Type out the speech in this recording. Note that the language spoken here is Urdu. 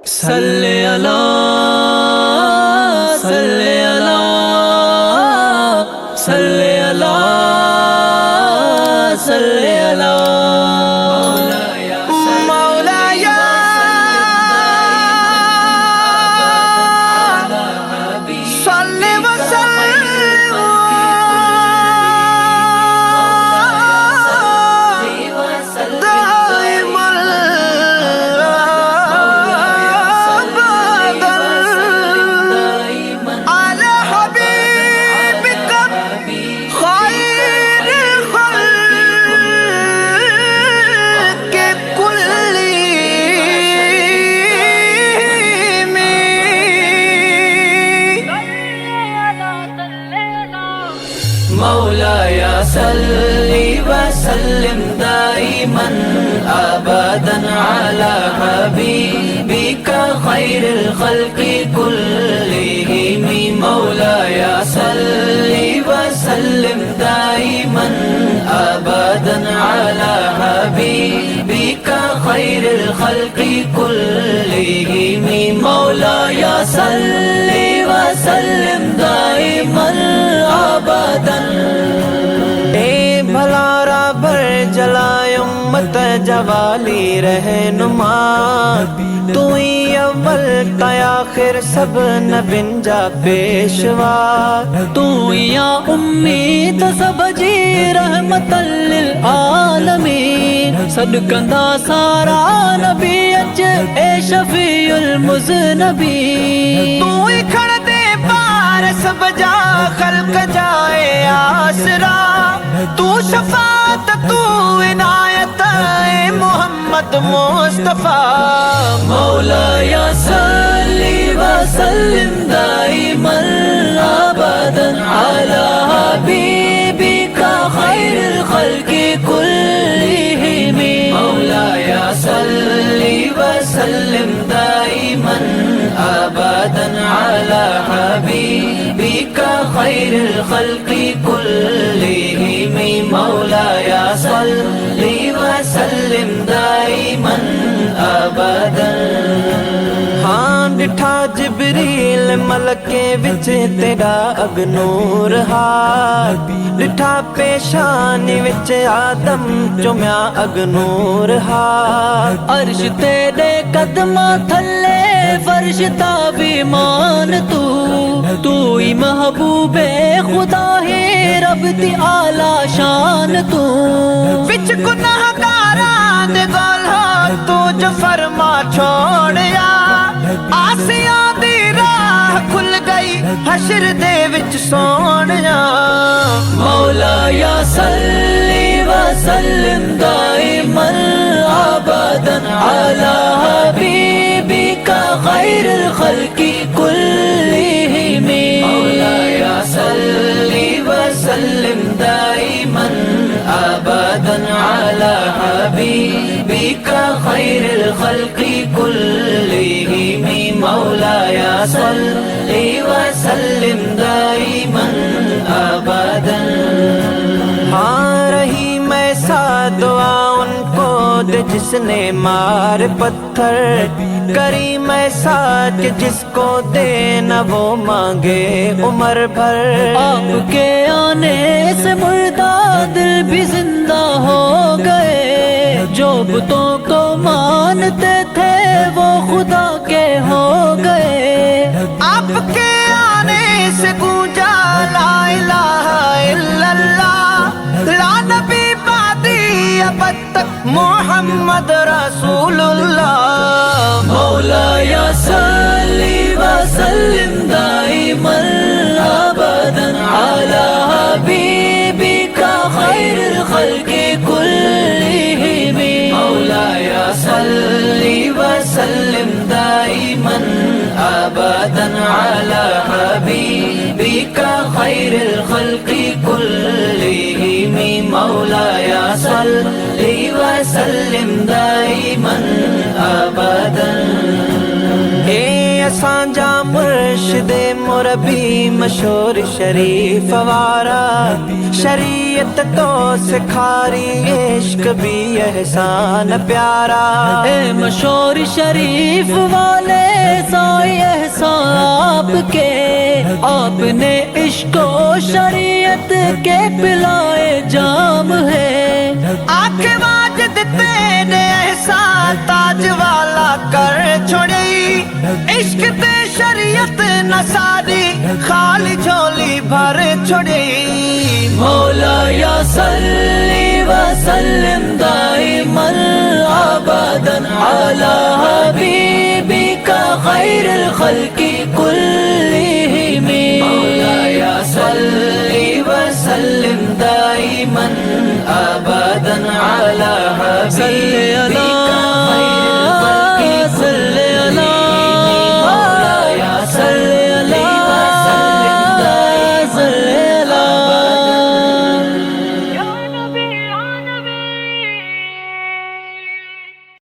صلی اللہ صلی اللہ صلی اللہ صلی اللہ مولایا صلی وسلم دائما على حبيبك خير الخلق كلهم مولاي صل وسلم دائما ابدا على حبيبك خير الخلق كلهم مولاي صل وسلم دائما ابدا على حبيبك خير الخلق كلهم مولاي صل وسلم دائما ابدا بھلا رابر جلائے امت جوالی رہنما تو ہی اول تا آخر سب نبین جا پیشوا تو ہی امید سب جی رحمت للعالمین صدقندہ سارا نبی اچ اے شفیع المذنبین تو ہی کھڑ دے پار سب جا خلق جائے آسرا تو شفاعت تو عنایت اے محمد مصطفیٰ مولاي صل وسلم دائما ابدا على حبيبك خير الخلق كلهم مولاي صل وسلم دائما ابدا على حبيبك خير الخلق كلهم مولاي صل وسلم دائما ابدا ہاں ڈٹھا جبریل ملکے وچ تیرا اگنور ہا ڈٹھا پیشانی وچ آدم چومیا اگنور ہا عرش تیرے قدماں تھلے فرش تا بھی مان تو ہی محبوب خدا ہے رب دی اعلی شان تو وچ گناہ گاراں دے گل ہو تو جو فرما چھوڑیا آسیاں دی راہ کھل گئی حشر دے وچ سونیا مولاي صل وسلم دائما ابدا على حبيبك خير الخلق كلهم مولاي صل وسلم دائما ابدا على حبيبك خير الخلق كلهم مولاي صل وسلم دائما ابدا ہاں رہی میں سا دعا ان کو دے جس نے مار پتھر کریم ایسا کہ جس کو دے نہ وہ مانگے عمر بھر آپ کے آنے سے مردہ دل بھی زندہ ہو گئے جو بتوں کو مانتے تھے وہ خدا کے ہو گئے آپ کے آنے سے گونجا لا الہ الا اللہ لا نبی بعدی ابد تک محمد رسول اللہ مولاي صل وسلم دائما ابدا على حبيبك خير الخلق كلهم مولاي صل وسلم دائما ابدا على حبيبك خير الخلق كلهم مولاي صل وسلم دائما ابدا سانجا مرشد مربی مشہور شریف وارا شریعت تو سکھاری عشق بھی احسان پیارا اے مشہور شریف والے سائے احسان آپ کے آپ نے عشق و شریعت کے پلائے جام ہے آنکھ واجد تینے احسان تاج والا کر چھوڑی عشق تے شریعت نصاری خالی جھولی بھر چھوڑی مولا یا صلی وسلم دائما ابدا علی حبیبک خیر الخلق کلہم مولا یا صلی وسلم دائما ابدا علی حبیبک